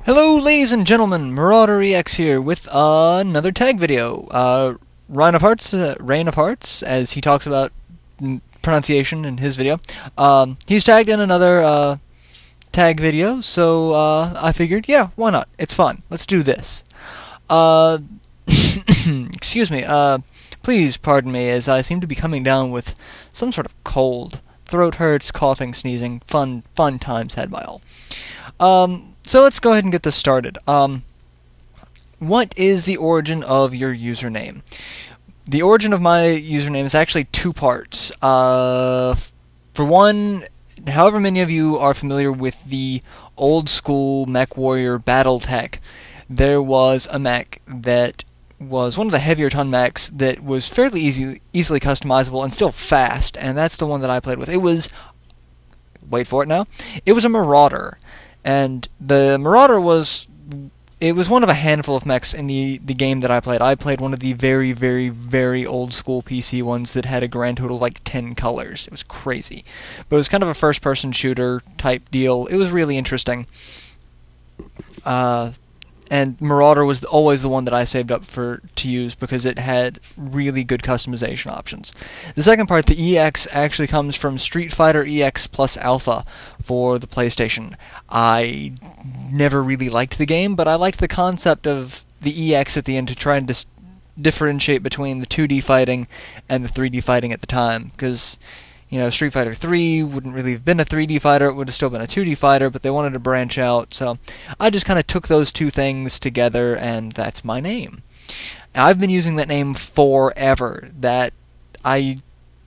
Hello ladies and gentlemen, Marauder here with another tag video. Reign of Hearts, as he talks about pronunciation in his video. He's tagged in another tag video, so I figured, yeah, why not? It's fun. Let's do this. Excuse me, please pardon me as I seem to be coming down with some sort of cold. Throat hurts, coughing, sneezing, fun times had by all. So let's go ahead and get this started. What is the origin of your username? The origin of my username is actually two parts. For one, however many of you are familiar with the old school MechWarrior Battletech, there was a mech that was one of the heavier ton mechs that was fairly easily customizable and still fast, and that's the one that I played with. It was, wait for it now, it was a Marauder. And the Marauder was one of a handful of mechs in the game that I played. I played one of the very, very, very old school PC ones that had a grand total of like 10 colors. It was crazy. But it was kind of a first-person shooter type deal. It was really interesting. And Marauder was always the one that I saved up to use because it had really good customization options. The second part, the EX, actually comes from Street Fighter EX plus Alpha for the PlayStation. I never really liked the game, but I liked the concept of the EX at the end to try and differentiate between the 2D fighting and the 3D fighting at the time, because you know, Street Fighter 3 wouldn't really have been a 3D fighter, it would have still been a 2D fighter, but they wanted to branch out, so I just kind of took those two things together, and that's my name. I've been using that name forever. I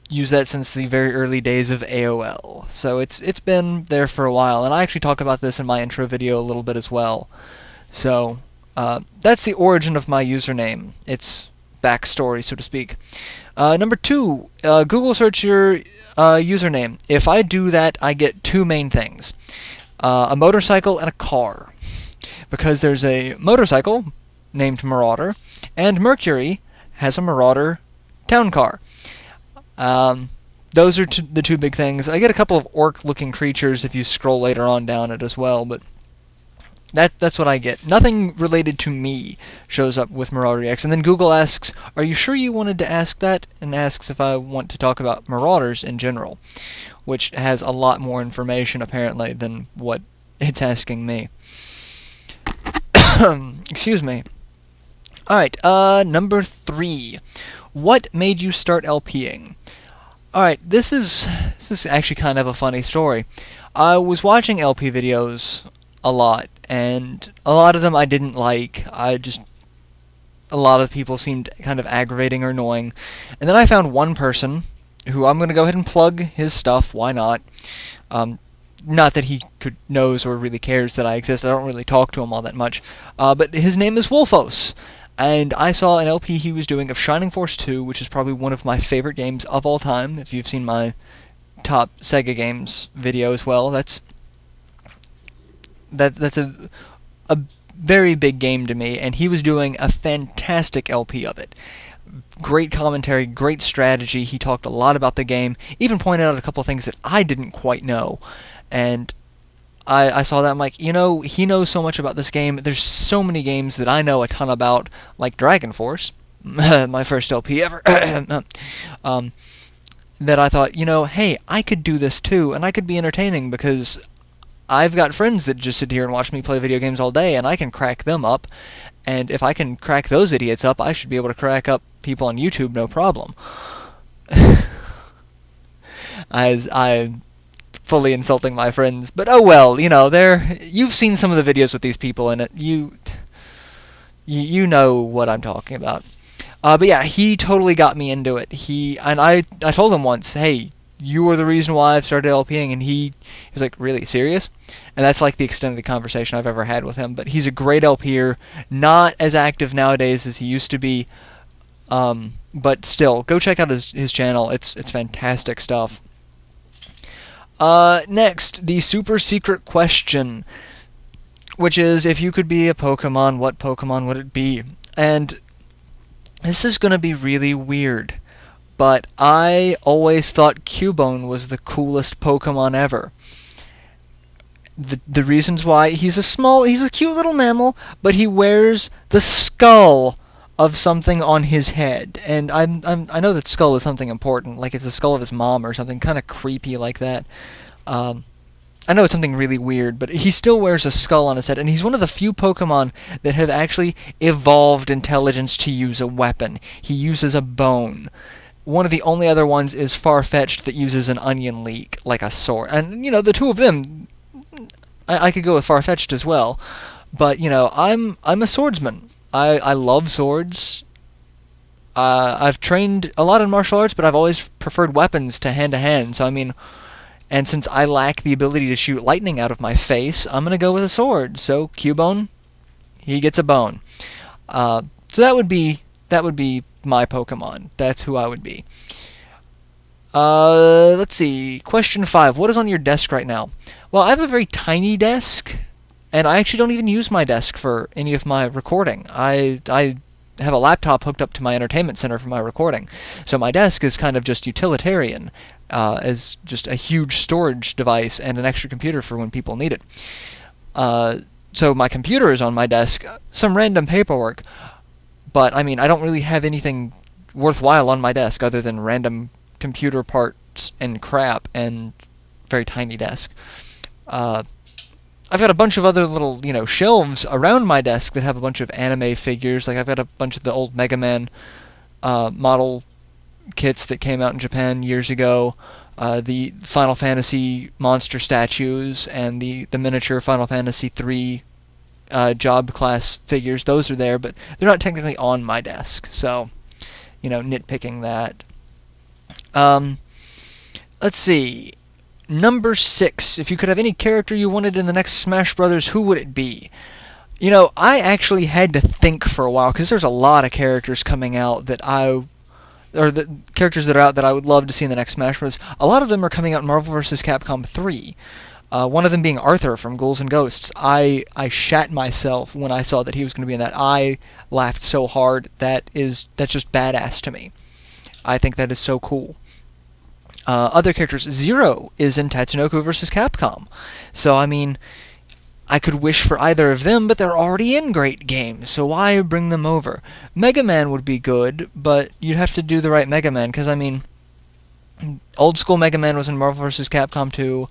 use that since the very early days of AOL, so it's been there for a while, and I actually talk about this in my intro video a little bit as well. So, that's the origin of my username. It's backstory, so to speak. Number two, Google search your username. If I do that, I get two main things. A motorcycle and a car. Because there's a motorcycle named Marauder, and Mercury has a Marauder town car. Those are the two big things. I get a couple of orc-looking creatures if you scroll later on down it as well, but that's what I get. Nothing related to me shows up with Marauder EX. And then Google asks, are you sure you wanted to ask that? And asks if I want to talk about Marauders in general, which has a lot more information, apparently, than what it's asking me. Excuse me. Alright, number three. What made you start LPing? Alright, this is actually kind of a funny story. I was watching LP videos a lot, and a lot of them I didn't like. A lot of people seemed kind of aggravating or annoying. And then I found one person who I'm going to go ahead and plug his stuff, why not? Not that he knows or really cares that I exist, I don't really talk to him all that much. But his name is Wolfos, and I saw an LP he was doing of Shining Force 2, which is probably one of my favorite games of all time. If you've seen my top Sega games video as well, that's a very big game to me, and he was doing a fantastic LP of it. Great commentary, great strategy. He talked a lot about the game, even pointed out a couple of things that I didn't quite know. And I saw that, I'm like, you know, he knows so much about this game. There's so many games that I know a ton about, like Dragon Force, my first LP ever, that I thought, you know, hey, I could do this too, and I could be entertaining because I've got friends that just sit here and watch me play video games all day, and I can crack them up. And if I can crack those idiots up, I should be able to crack up people on YouTube, no problem. As I'm fully insulting my friends, but oh well, you know, you've seen some of the videos with these people in it. You know what I'm talking about. But yeah, he totally got me into it. I told him once, hey, you were the reason why I've started LPing, and he was like, really, serious? And that's like the extent of the conversation I've ever had with him, but he's a great LPer, not as active nowadays as he used to be, but still, go check out his channel, it's fantastic stuff. Next, the super secret question, which is, if you could be a Pokemon, what Pokemon would it be? And this is going to be really weird, but I always thought Cubone was the coolest Pokemon ever. the reasons why he's a cute little mammal, but he wears the skull of something on his head, and I know that skull is something important, like it's the skull of his mom or something kind of creepy like that. I know it's something really weird, but he still wears a skull on his head, and he's one of the few Pokemon that have actually evolved intelligence to use a weapon. He uses a bone. One of the only other ones is Farfetch'd that uses an onion leek, like a sword. And, you know, the two of them, I could go with Farfetch'd as well. But, you know, I'm a swordsman. I love swords. I've trained a lot in martial arts, but I've always preferred weapons to hand, so I mean... And since I lack the ability to shoot lightning out of my face, I'm going to go with a sword. So, Cubone, he gets a bone. So that would be my Pokemon. That's who I would be. Let's see. Question 5. What is on your desk right now? Well, I have a very tiny desk, and I actually don't even use my desk for any of my recording. I have a laptop hooked up to my entertainment center for my recording. So my desk is kind of just utilitarian, as just a huge storage device and an extra computer for when people need it. So my computer is on my desk, some random paperwork, but I mean, I don't really have anything worthwhile on my desk other than random computer parts and crap and very tiny desk. I've got a bunch of other little, you know, shelves around my desk that have a bunch of anime figures. Like, I've got a bunch of the old Mega Man model kits that came out in Japan years ago, the Final Fantasy monster statues, and the miniature Final Fantasy III job class figures. Those are there, but they're not technically on my desk. So, you know, nitpicking that. Let's see. Number 6. If you could have any character you wanted in the next Smash Brothers, who would it be? You know, I actually had to think for a while, because there's a lot of characters coming out that the characters that are out that I would love to see in the next Smash Bros. A lot of them are coming out in Marvel vs. Capcom 3. One of them being Arthur from Ghouls and Ghosts. I shat myself when I saw that he was going to be in that. I laughed so hard. That's just badass to me. I think that is so cool. Other characters, Zero is in Tatsunoko vs. Capcom. So, I mean, I could wish for either of them, but they're already in great games, so why bring them over? Mega Man would be good, but you'd have to do the right Mega Man, because, I mean, old school Mega Man was in Marvel vs. Capcom 2.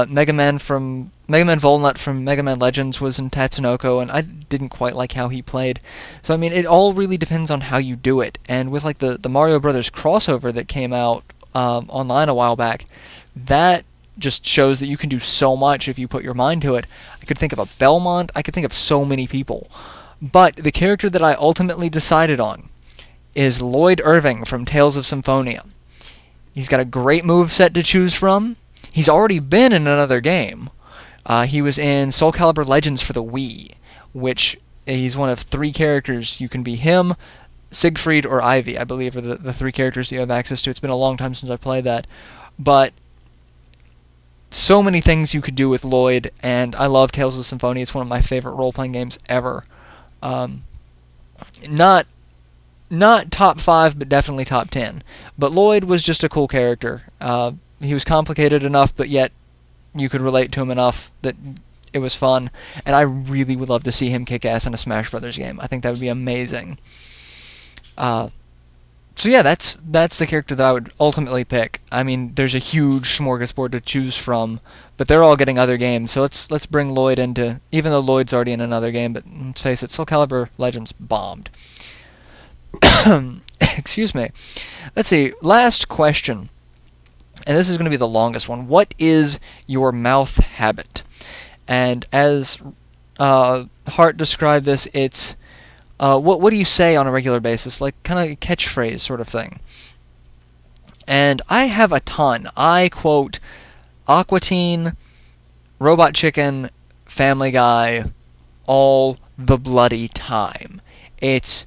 Mega Man Volnut from Mega Man Legends was in Tatsunoko, and I didn't quite like how he played. So, I mean, it all really depends on how you do it. And with, like, the Mario Brothers crossover that came out online a while back, that just shows that you can do so much if you put your mind to it. I could think of a Belmont, I could think of so many people. But the character that I ultimately decided on is Lloyd Irving from Tales of Symphonia. He's got a great moveset to choose from. He's already been in another game. He was in Soul Calibur Legends for the Wii, which he's one of 3 characters. You can be him, Siegfried, or Ivy, I believe, are the 3 characters you have access to. It's been a long time since I played that. But so many things you could do with Lloyd, and I love Tales of Symphonia. It's one of my favorite role-playing games ever. Not top 5, but definitely top 10. But Lloyd was just a cool character. He was complicated enough, but yet you could relate to him enough that it was fun. And I really would love to see him kick ass in a Smash Brothers game. I think that would be amazing. So yeah, that's the character that I would ultimately pick. I mean, there's a huge smorgasbord to choose from, but they're all getting other games. So let's bring Lloyd into, even though Lloyd's already in another game, but let's face it, Soul Calibur Legends bombed. Excuse me. Let's see, last question. And this is going to be the longest one. What is your mouth habit? And as Hart described this, it's what do you say on a regular basis? Like, kind of a catchphrase sort of thing. And I have a ton. I quote Aqua Teen, Robot Chicken, Family Guy, all the bloody time. It's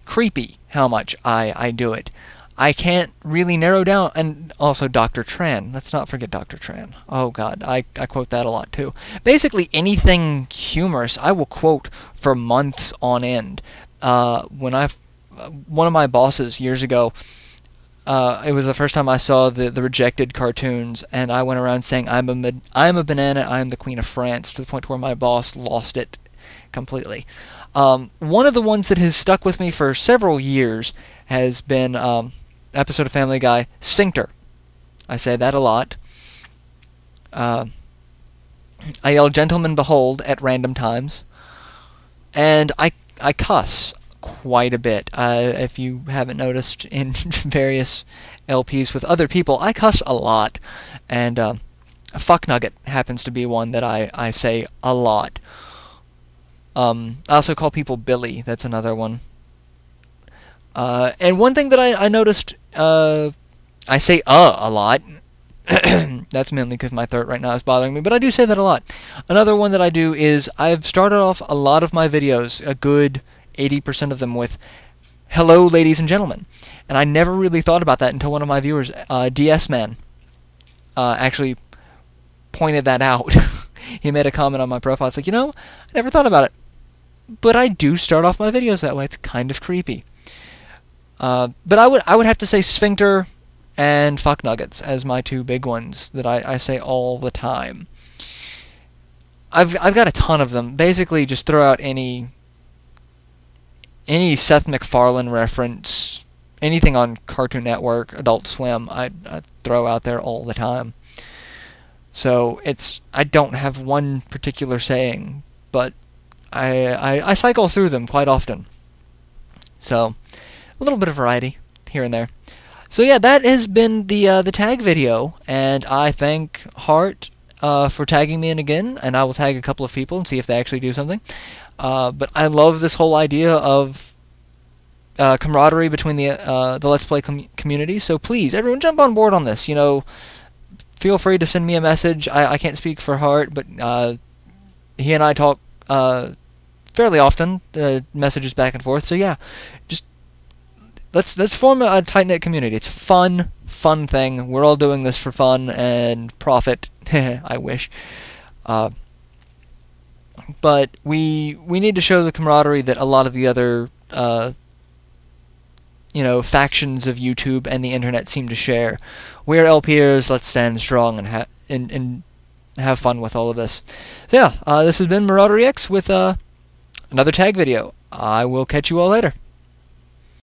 creepy how much I do it. I can't really narrow down, and also Dr. Tran. Let's not forget Dr. Tran. Oh god, I quote that a lot too. Basically anything humorous I will quote for months on end. One of my bosses years ago, it was the first time I saw the rejected cartoons, and I went around saying I'm a banana, I'm the Queen of France, to the point where my boss lost it completely. One of the ones that has stuck with me for several years has been episode of Family Guy, Sphincter. I say that a lot. I yell "Gentlemen, behold" at random times, and I cuss quite a bit. If you haven't noticed, in various LPs with other people, I cuss a lot, and fuck nugget happens to be one that I say a lot. I also call people Billy. That's another one. And one thing that I noticed, I say a lot. That's mainly because my throat right now is bothering me, but I do say that a lot. Another one that I do is I've started off a lot of my videos, a good 80% of them, with "Hello, ladies and gentlemen," and I never really thought about that until one of my viewers, DS Man, actually pointed that out. He made a comment on my profile. It's like, I never thought about it, but I do start off my videos that way. It's kind of creepy. But I would have to say Sphincter and fuck nuggets as my two big ones that I say all the time. I've got a ton of them. Basically, just throw out any Seth MacFarlane reference, anything on Cartoon Network, Adult Swim, I throw out there all the time. So I don't have one particular saying, but I cycle through them quite often. So a little bit of variety here and there. So yeah, that has been the tag video, and I thank Hart for tagging me in again, and I will tag a couple of people and see if they actually do something. But I love this whole idea of camaraderie between the Let's Play community. So please, everyone, jump on board on this. Feel free to send me a message. I can't speak for Hart, but he and I talk fairly often, messages back and forth. So yeah, just let's form a tight-knit community. It's a fun thing. We're all doing this for fun and profit. I wish. But we need to show the camaraderie that a lot of the other factions of YouTube and the internet seem to share. We're LPers. Let's stand strong and have fun with all of this. So yeah, this has been Marauder EX with another tag video. I will catch you all later.